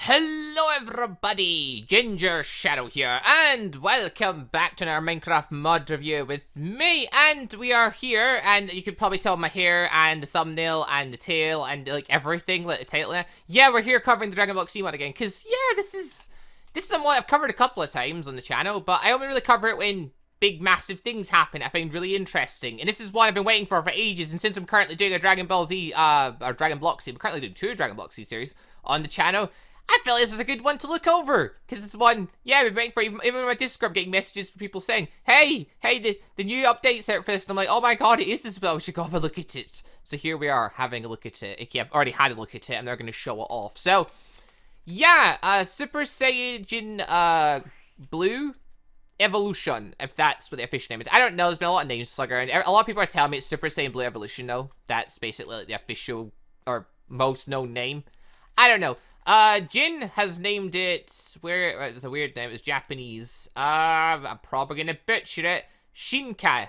Hello everybody, Gingershadow here, and welcome back to our Minecraft mod review with me, and we are here, and you can probably tell my hair, and the thumbnail, and the tail, and like everything, like the title there. Yeah, we're here covering the Dragon Block C mod again, because yeah, this is a mod I've covered a couple of times on the channel, but I only really cover it when big massive things happen I find really interesting, and this is what I've been waiting for ages. And since I'm currently doing a Dragon Ball Z, or Dragon Block C, I'm currently doing 2 Dragon Block C series on the channel, I felt this was a good one to look over, because it's one, yeah, I've been waiting for. Even on my Discord, I'm getting messages from people saying, hey, the new update's out for this, and I'm like, oh my god, it is as well, we should go have a look at it. So here we are, having a look at it. Okay, I've already had a look at it, and they're going to show it off. So, yeah, Super Saiyan, Blue Evolution, if that's what the official name is. I don't know, there's been a lot of names slugger, and a lot of people are telling me it's Super Saiyan Blue Evolution, though. That's basically like the official, or most known name. I don't know. Jin has named it, it was a weird name, it was Japanese. I'm probably gonna butcher it. Shinka.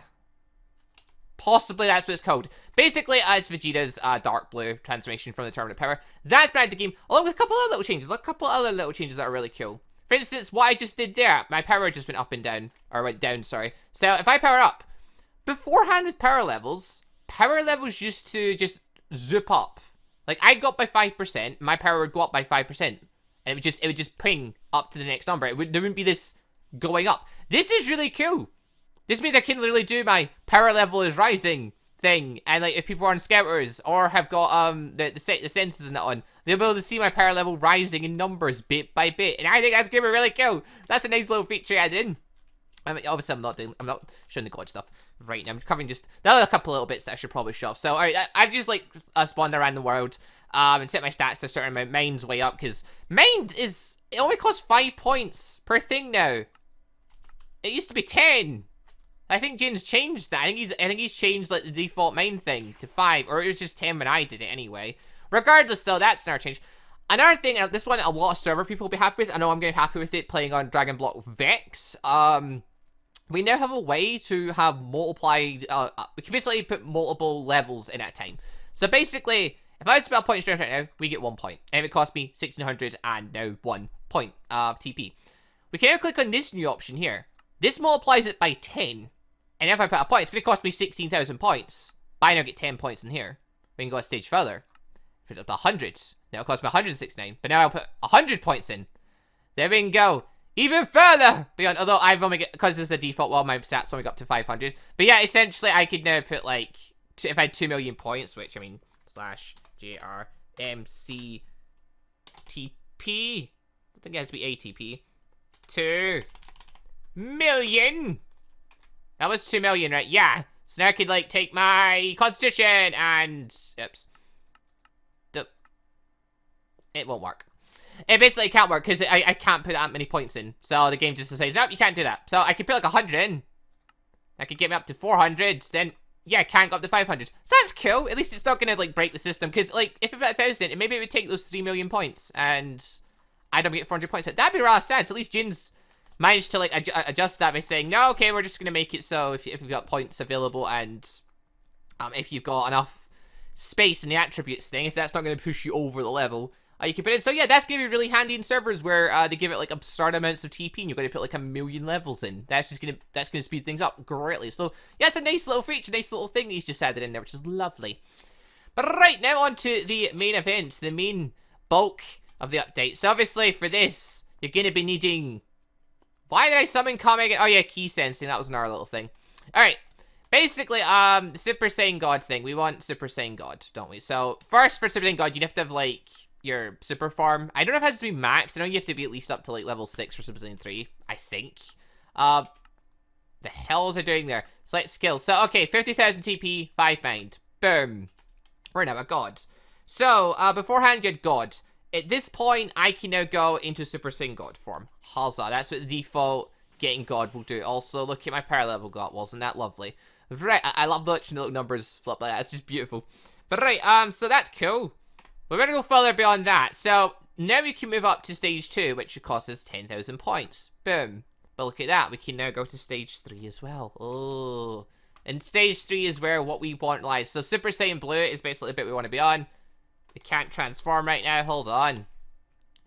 Possibly that's what it's called. Basically, it's Vegeta's dark blue transformation from the Torrent power. That's been out of the game, along with a couple of little changes. A couple of other little changes that are really cool. For instance, what I just did there, my power just went up and down, or went down, sorry. So if I power up, beforehand with power levels used to just zip up. Like, I got by 5%, my power would go up by 5%. And it would just ping up to the next number. There wouldn't be this going up. This is really cool. This means I can literally do my power level is rising thing. And like, if people are on scouters or have got the sensors and that on, they'll be able to see my power level rising in numbers bit by bit. And I think that's gonna be really cool. That's a nice little feature added in. I mean, obviously I'm not showing the god stuff right now. I'm covering just the other couple little bits that I should probably show off. So, alright, I've just like spawned around the world, and set my stats to a certain amount. Mine's way up, because mine it only costs 5 points per thing now. It used to be 10. I think Jin's changed that. I think he's changed like the default mine thing to 5, or it was just 10 when I did it anyway. Regardless though, that's another change. Another thing, this one a lot of server people will be happy with. I know I'm getting happy with it playing on Dragon Block Vex. We now have a way to have multiplied, we can basically put multiple levels in at a time. So basically, if I spell point strength right now, we get 1 point. And it cost me 1600 and now 1 point of TP. We can now click on this new option here. This multiplies it by 10. And if I put a point, it's going to cost me 16,000 points. But I now get 10 points in here. We can go a stage further. Put it up to 100. Now it'll cost me 169. But now I'll put 100 points in. There we can go. Even further beyond, although I've only got, because this is a default, well, my stats only got up to 500. But yeah, essentially, I could now put, like, if I had 2 million points, which, I mean, /JRMCTP. I think it has to be ATP. 2 million. That was 2 million, right? Yeah. So now I could, like, take my constitution and, oops. It won't work. It basically can't work because I can't put that many points in. So the game just says, nope, you can't do that. So I could put like 100 in. That could get me up to 400. Then, yeah, I can't go up to 500. So that's cool. At least it's not going to like break the system. Because like, if I put 1,000 in, maybe it would take those 3 million points. And I don't get 400 points. That'd be rather sad. So at least Jin's managed to like adjust that by saying, no, okay, we're just going to make it so if you've got points available and if you've got enough space in the attributes thing, if that's not going to push you over the level, you can put it. So yeah, that's gonna be really handy in servers where they give it like absurd amounts of TP, and you're gonna put like 1 million levels in. That's gonna speed things up greatly. So yeah, it's a nice little feature, nice little thing that he's just added in there, which is lovely. But right now on to the main event, the main bulk of the update. So obviously for this, you're gonna be needing. Why did I summon Kame? Oh yeah, key sensing. That was another little thing. All right. Basically, the Super Saiyan God thing. We want Super Saiyan God, don't we? So first, for Super Saiyan God, you'd have to have like your super farm. I don't know if it has to be maxed. I know you have to be at least up to like level 6 for Super Saiyan 3, I think. The hell is I doing there? Select skills. So okay, 50,000 TP, 5 mind. Boom. We're now a god. So beforehand you had god. At this point, I can now go into Super Saiyan God form. Huzzah. That's what the default getting god will do. Also, look at my power level got. Wasn't that lovely? Right, I love watching the little numbers flip like that. It's just beautiful. But right, so that's cool. We're going to go further beyond that. So, now we can move up to stage 2, which would cost us 10,000 points. Boom. But look at that. We can now go to stage 3 as well. Oh. And stage 3 is where what we want lies. So, Super Saiyan Blue is basically the bit we want to be on. We can't transform right now. Hold on.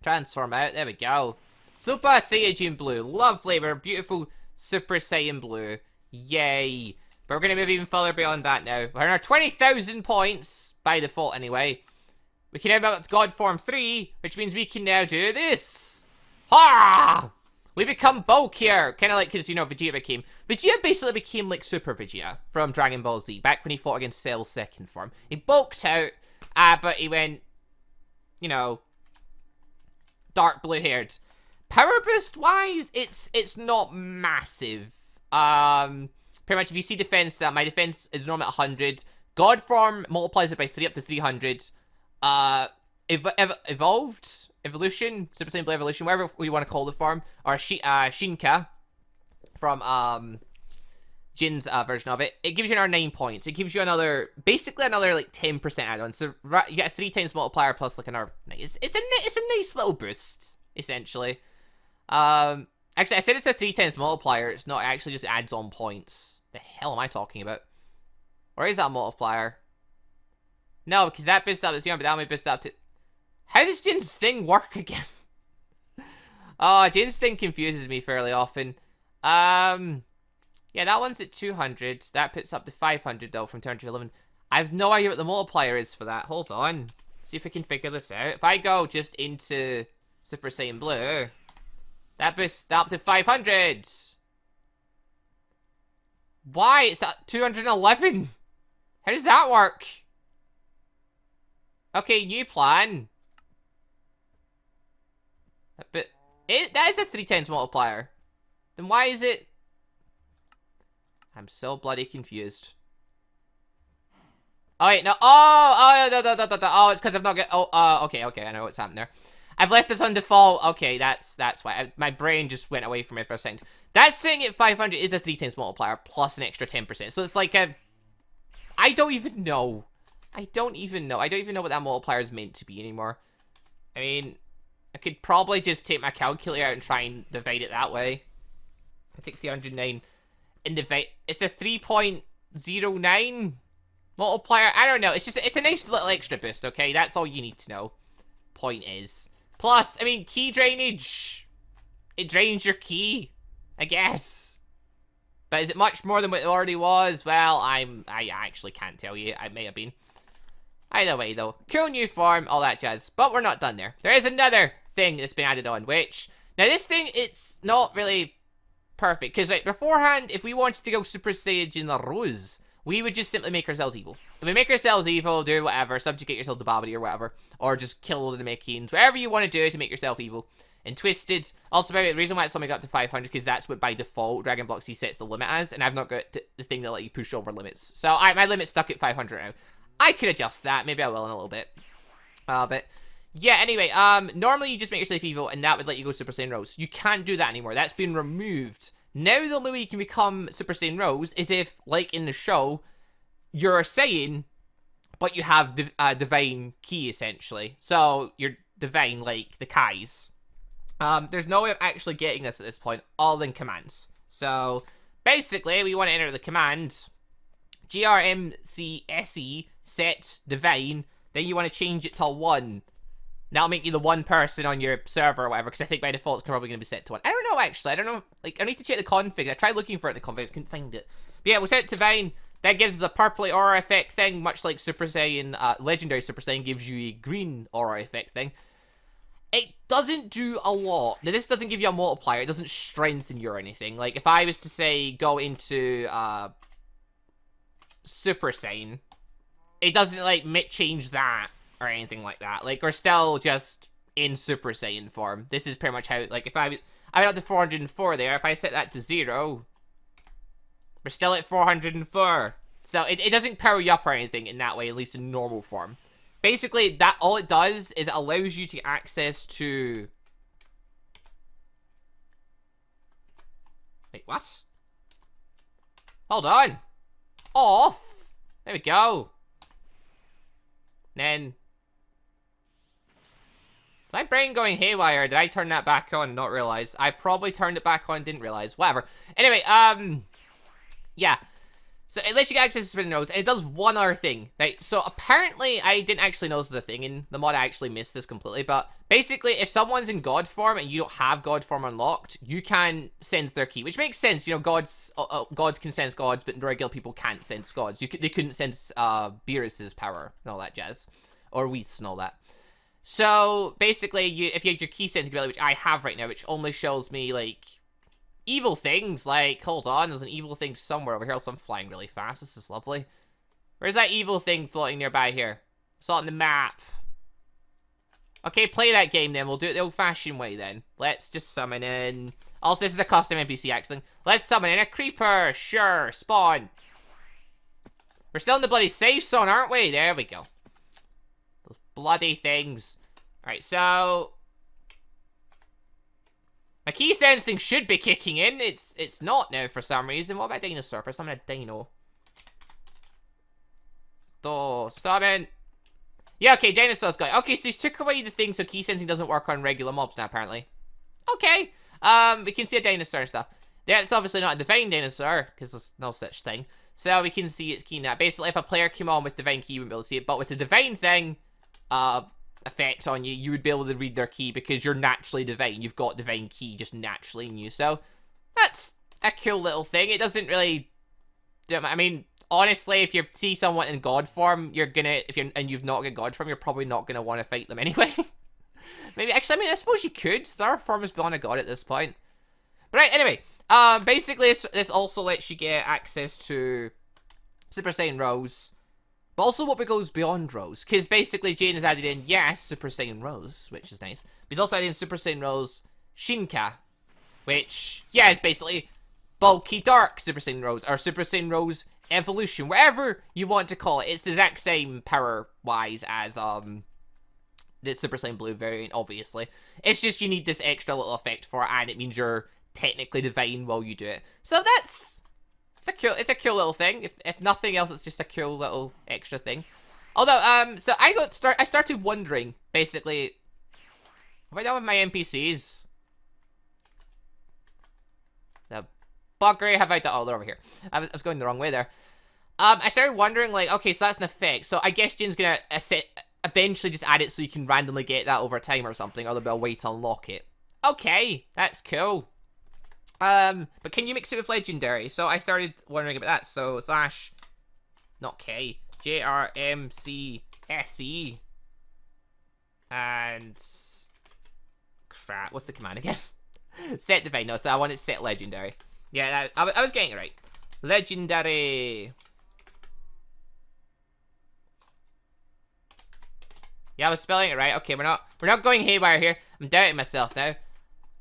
Transform out. There we go. Super Saiyan Blue. Lovely. We're beautiful Super Saiyan Blue. Yay. But we're going to move even further beyond that now. We're in our 20,000 points, by default anyway. We can now mount God Form 3, which means we can now do this. Ha! We become bulkier. Kind of like, because, you know, Vegeta basically became like Super Vegeta from Dragon Ball Z, back when he fought against Cell's second form. He bulked out, but he went, you know, dark blue haired. Power boost wise, it's not massive. Pretty much if you see defense, my defense is normally at 100. God form multiplies it by 3 up to 300. Evolution, Super Saiyan Blue Evolution, whatever we want to call the form, or Shinka from Jin's version of it. It gives you another 9 points. It gives you basically another like 10% add-on. So you get a 3 times multiplier plus like another. It's a nice little boost essentially. Actually, I said it's a 3 times multiplier. It's not. It actually just adds on points. The hell am I talking about? Or is that a multiplier? No, because that boosted up to 300, but that only boosted up to... How does Jin's thing work again? Oh, Jin's thing confuses me fairly often. Yeah, that one's at 200. That puts up to 500, though, from 211. I have no idea what the multiplier is for that. Hold on. See if we can figure this out. If I go just into Super Saiyan Blue, that boosts up to 500. Why? It's at 211. How does that work? Okay, new plan. But that is a 3 times multiplier. Then why is it... I'm so bloody confused. Oh, wait, no. Oh, it's because I've not got... okay, I know what's happened there. I've left this on default. Okay, that's why. My brain just went away from it for a second. That saying at 500 is a 3 times multiplier plus an extra 10%. So it's like a... I don't even know. I don't even know what that multiplier is meant to be anymore. I mean, I could probably just take my calculator out and try and divide it that way. I take 309 and divide... It's a 3.09 multiplier. I don't know. It's a nice little extra boost, okay? That's all you need to know. Point is. Plus, I mean, key drainage. It drains your key, I guess. But is it much more than what it already was? Well, I actually can't tell you. I may have been. Either way, though. Cool new form, all that jazz. But we're not done there. There is another thing that's been added on, which... Now, this thing, it's not really perfect. Because, like, beforehand, if we wanted to go Super Saiyan Rose, we would just simply make ourselves evil. If we make ourselves evil, do whatever, subjugate yourself to Babidi or whatever, or just kill all the Namekians, whatever you want to do to make yourself evil. And Twisted, also, by the way, the reason why it's only got up to 500 because that's what by default Dragon Block C sets the limit as, and I've not got the thing that let you push over limits. So my limit's stuck at 500 now. I could adjust that. Maybe I will in a little bit. But yeah, anyway, normally you just make yourself evil and that would let you go Super Saiyan Rose. You can't do that anymore. That's been removed. Now the only way you can become Super Saiyan Rose is if, like in the show, you're a Saiyan, but you have divine ki, essentially. So you're divine like the Kais. There's no way of actually getting this at this point, all in commands. So basically, we want to enter the command grmcse set divine, then you want to change it to 1. That'll make you the 1 person on your server or whatever, because I think by default it's probably going to be set to 1. I don't know, actually. I don't know. Like, I need to check the config. I tried looking for it in the config. I couldn't find it. But yeah, we'll set it to divine. That gives us a purpley aura effect thing, much like Super Saiyan, Legendary Super Saiyan gives you a green aura effect thing. It doesn't do a lot. Now, this doesn't give you a multiplier. It doesn't strengthen you or anything. Like, if I was to, say, go into Super Saiyan, it doesn't, like, change that or anything like that. Like, we're still just in Super Saiyan form. This is pretty much how, like, if I went up to 404 there. If I set that to 0, we're still at 404. So, it doesn't power you up or anything in that way, at least in normal form. Basically, that all it does is it allows you to get access to... Wait, what? Hold on. Off. There we go. Then... My brain going haywire. Did I turn that back on and not realize? I probably turned it back on and didn't realize. Whatever. Anyway, yeah. So it lets you get access to spinning rows, and it does one other thing, right? So apparently, I didn't actually know this was a thing in the mod. I actually missed this completely, but basically, if someone's in God form and you don't have God form unlocked, you can sense their ki, which makes sense. You know, gods can sense gods, but regular people can't sense gods. They couldn't sense Beerus's power and all that jazz, or Weath's and all that. So basically, if you had your ki sensing ability, which I have right now, which only shows me like evil things, like, hold on, there's an evil thing somewhere over here. Also, I'm flying really fast. This is lovely. Where's that evil thing floating nearby here? It's on the map. Okay, play that game then. We'll do it the old-fashioned way then. Let's just summon in... Also, this is a custom NPC actually. Let's summon in a creeper. Sure, spawn. We're still in the bloody safe zone, aren't we? There we go. Those bloody things. Alright, so... my ki sensing should be kicking in. It's not now for some reason. What about dinosaur? For summon a dino. Summon. Yeah, okay, dinosaur's got it. Okay, so he's took away the thing so ki sensing doesn't work on regular mobs now, apparently. Okay. We can see a dinosaur and stuff. That's obviously not a divine dinosaur, because there's no such thing. So we can see its ki now. Basically, if a player came on with divine ki, you wouldn't be able to see it. But with the divine thing, effect on you, you would be able to read their ki because you're naturally divine. You've got divine ki just naturally in you. So that's a cool little thing. It doesn't really... I mean, honestly, if you see someone in god form, you're gonna... and you've not got god form, you're probably not gonna want to fight them anyway. Maybe, actually, I mean, I suppose you could. Their form is beyond a god at this point. But right, anyway. Basically, this also lets you get access to Super Saiyan Rose. But also what goes beyond Rose. Because basically, Jane has added in, yes, Super Saiyan Rose, which is nice. But he's also added in Super Saiyan Rose Shinka. Which, yeah, is basically bulky dark Super Saiyan Rose. Or Super Saiyan Rose Evolution. Whatever you want to call it. It's the exact same power-wise as, the Super Saiyan Blue variant, obviously. It's just you need this extra little effect for it, and it means you're technically divine while you do it. So that's... It's a cool little thing. If nothing else, it's just a cool little extra thing. Although, so I started wondering, basically, have I done with my NPCs? The buggery have I done? Oh, they're over here. I was going the wrong way there. I started wondering, like, okay, so that's an effect. So I guess Jin's gonna eventually just add it so you can randomly get that over time or something, or there'll be a way to unlock it. Okay, that's cool. But can you mix it with Legendary? So I started wondering about that. So slash, not K, JRMCSE. And crap, what's the command again? Set divine. No, so I wanted to set Legendary. Yeah, I was getting it right. Legendary. Yeah, I was spelling it right. Okay, we're not going haywire here. I'm doubting myself now.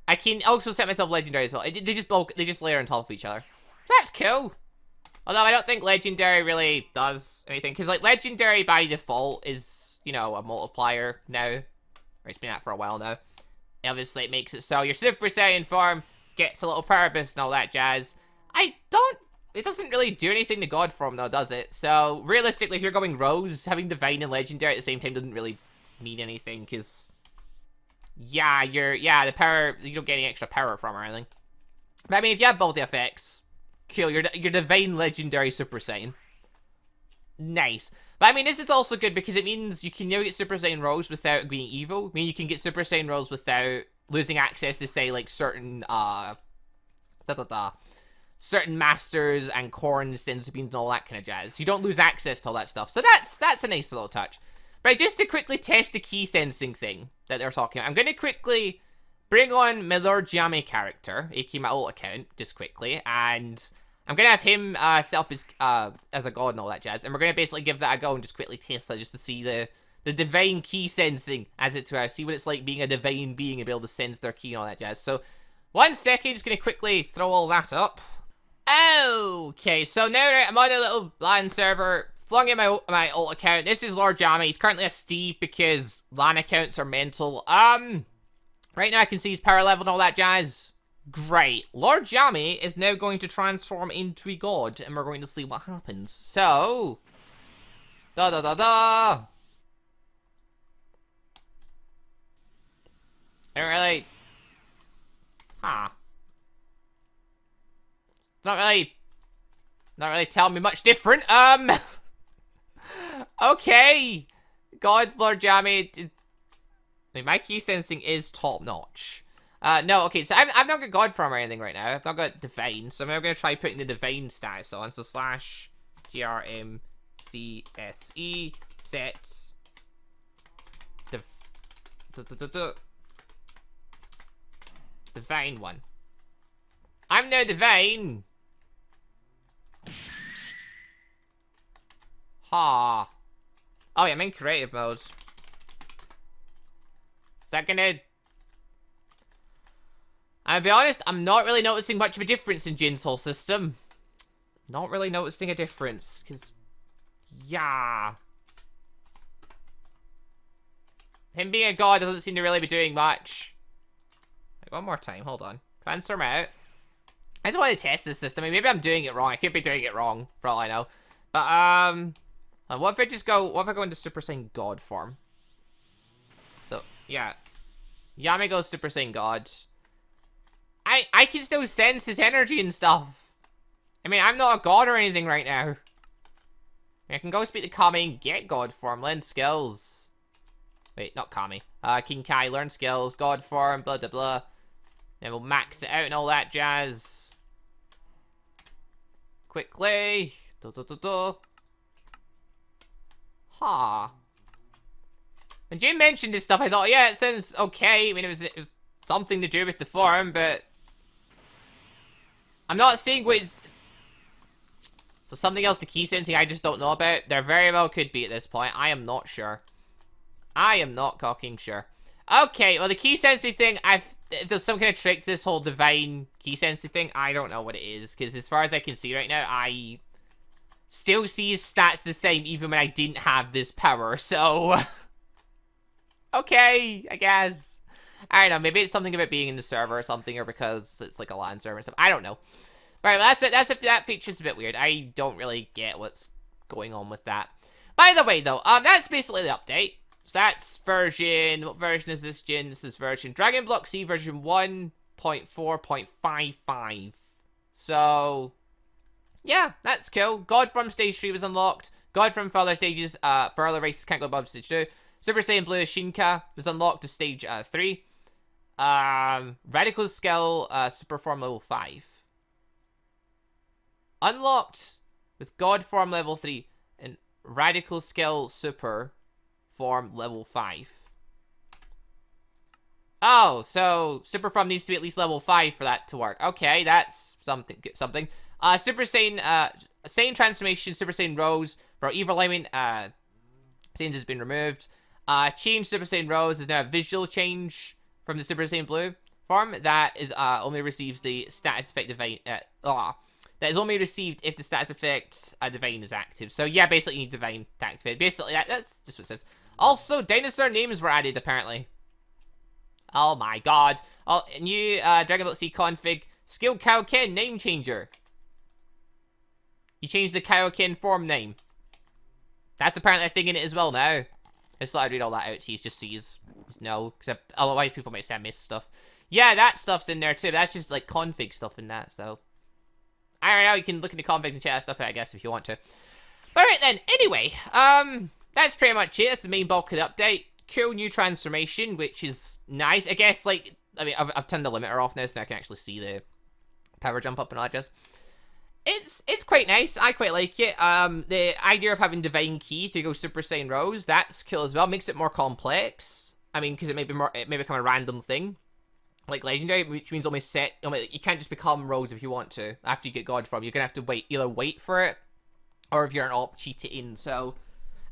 I can also set myself Legendary as well. They just layer on top of each other. So that's cool. Although I don't think Legendary really does anything. Because, like, Legendary by default is, you know, a multiplier now. Or it's been out for a while now. Obviously, it makes it so your Super Saiyan form gets a little power boost and all that jazz. It doesn't really do anything to God form, though, does it? So, realistically, if you're going Rose, having Divine and Legendary at the same time doesn't really mean anything. Because... yeah, the power, you don't get any extra power from or anything. But I mean, if you have both the effects, cool, you're Divine Legendary Super Saiyan. Nice. But I mean, this is also good because it means you can now get Super Saiyan Rose without being evil. I mean, you can get Super Saiyan Rose without losing access to, say, like, certain, certain masters and corns, sins, beans, and all that kind of jazz. You don't lose access to all that stuff. So that's a nice little touch. But just to quickly test the ki sensing thing that they're talking about, I'm going to quickly bring on my Lord Yami character, aka my alt account, just quickly, and I'm going to have him set up as a god and all that jazz, and we're going to basically give that a go and just quickly test that just to see the divine ki sensing, as it were, see what it's like being a divine being and be able to sense their ki and all that jazz. So, 1 second, just going to quickly throw all that up. Okay, so now I'm on a little LAN server. Flung in my alt account. This is Lord Yami. He's currently a Steve because LAN accounts are mental. Right now I can see his power level and all that jazz. Great. Lord Yami is now going to transform into a god, and we're going to see what happens. So... I don't really... Not really Not really telling me much different. Okay. God, Lord Jammy. I mean, my key sensing is top notch. No, okay, so I've not got God form or anything right now. I've not got Divine, so I'm now going to try putting the Divine status on. So slash grmcse set Divine one. I'm now Divine. Ha. Oh yeah, I'm in creative mode. Is that gonna... I'll be honest, I'm not really noticing much of a difference in Jin's whole system. Not really noticing a difference, because... Yeah. Him being a god doesn't seem to really be doing much. Wait, one more time, hold on. Transform out. I just want to test this system. I mean, maybe I'm doing it wrong. I could be doing it wrong, for all I know. But, what if I just go... What if I go into Super Saiyan God form? So, yeah. Yami goes Super Saiyan God. I can still sense his energy and stuff. I mean, I'm not a god or anything right now. I can go speak to Kami and get God form, learn skills. Wait, not Kami. King Kai, learn skills, God form, blah, blah, blah. Then we'll max it out and all that jazz. Quickly. Ha. When Jim mentioned this stuff, I thought, yeah, it sounds okay. I mean, it was something to do with the form, but... I'm not saying what... So something else to key sensing I just don't know about. There very well could be at this point. I am not sure. I am not cocking sure. Okay, well the key sensing thing, if there's some kind of trick to this whole divine key sensing thing, I don't know what it is. Because as far as I can see right now, I still see his stats the same even when I didn't have this power. So, okay, I guess. I don't know, maybe it's something about being in the server or something, or because it's like a LAN server and stuff. I don't know. Right, well, that feature's a bit weird. I don't really get what's going on with that. By the way, though, that's basically the update. So that's version... What version is this, Jin? This is version... Dragon Block C version 1.4.55. So... Yeah, that's cool. God from Stage 3 was unlocked. God from further stages, further races can't go above Stage 2. Super Saiyan Blue Shinka was unlocked to Stage 3. Radical Skill, Super Form level 5. Unlocked with God Form level 3 and Radical Skill Super Form level 5. Oh, so Super Form needs to be at least level 5 for that to work. Okay, that's something. Super Saiyan, Saiyan Transformation, Super Saiyan Rose for Evil Alignment, Saiyans has been removed. Change Super Saiyan Rose is now a visual change from the Super Saiyan Blue form that is only receives the status effect Divine. That is only received if the status effect Divine is active. So yeah, basically you need Divine to activate. Basically that's just what it says. Also, dinosaur names were added apparently. Oh my god! Oh, new Dragon Ball C config skill Kaioken name changer. You change the Kaioken form name. That's apparently a thing in it as well now. I just thought I'd read all that out to you just so you know, because otherwise people might say I missed stuff. Yeah, that stuff's in there too, but that's just like config stuff in that, so. I don't know, you can look into config and check that stuff out, I guess, if you want to. But alright then, anyway, that's pretty much it. That's the main bulk of the update. Cool new transformation, which is nice. I guess, like, I mean, I've turned the limiter off now, so now I can actually see the power jump up and all that jazz. It's quite nice. I quite like it. The idea of having Divine Key to go Super Saiyan Rose, that's cool as well. Makes it more complex. I mean, because it may become a random thing, like Legendary, which means only you can't just become Rose if you want to. After you get God form, you're gonna have to either wait for it, or if you're an op, cheat it in. So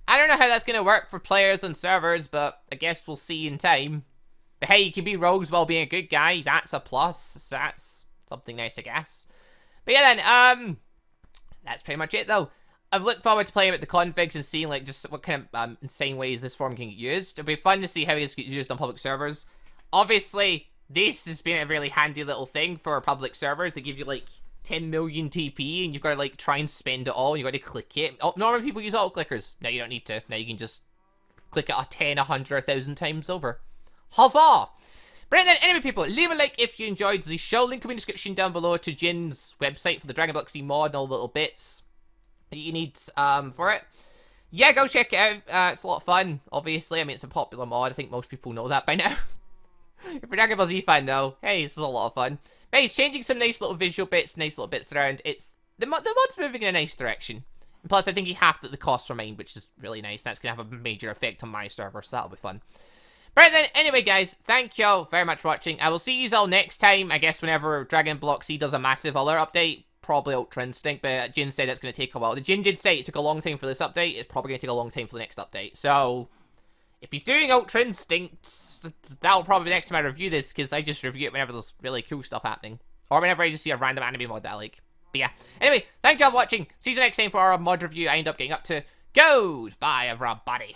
I don't know how that's gonna work for players and servers, but I guess we'll see in time. But hey, you can be Rose while being a good guy. That's a plus. That's something nice, I guess. But yeah, then, that's pretty much it, though. I've looked forward to playing with the configs and seeing, like, just what kind of insane ways this form can get used. It'll be fun to see how it gets used on public servers. Obviously, this has been a really handy little thing for public servers. They give you, like, 10 million TP, and you've got to, like, try and spend it all. You've got to click it. Oh, normally people use auto-clickers. Now you don't need to. Now you can just click it 10, 100, 1,000 times over. Huzzah! But then, anyway, people, leave a like if you enjoyed the show. Link in the description down below to Jin's website for the Dragon Block C mod and all the little bits that you need for it. Yeah, go check it out. It's a lot of fun, obviously. I mean, it's a popular mod. I think most people know that by now. If you're a Dragon Ball Z fan, though, hey, this is a lot of fun. But it's changing some nice little visual bits, nice little bits around. The mod's moving in a nice direction. And plus, I think he halved the cost for mine, which is really nice. That's going to have a major effect on my server, so that'll be fun. Right then, anyway, guys, thank y'all very much for watching. I will see you all next time, I guess, whenever Dragon Block C does a massive alert update. Probably Ultra Instinct, but Jin said it's going to take a while. The Jin did say it took a long time for this update. It's probably going to take a long time for the next update. So, if he's doing Ultra Instinct, that'll probably be the next time I review this, because I just review it whenever there's really cool stuff happening. Or whenever I just see a random anime mod that I like. But yeah, anyway, thank y'all for watching. See you next time for our mod review I end up getting up to. Goodbye, everybody.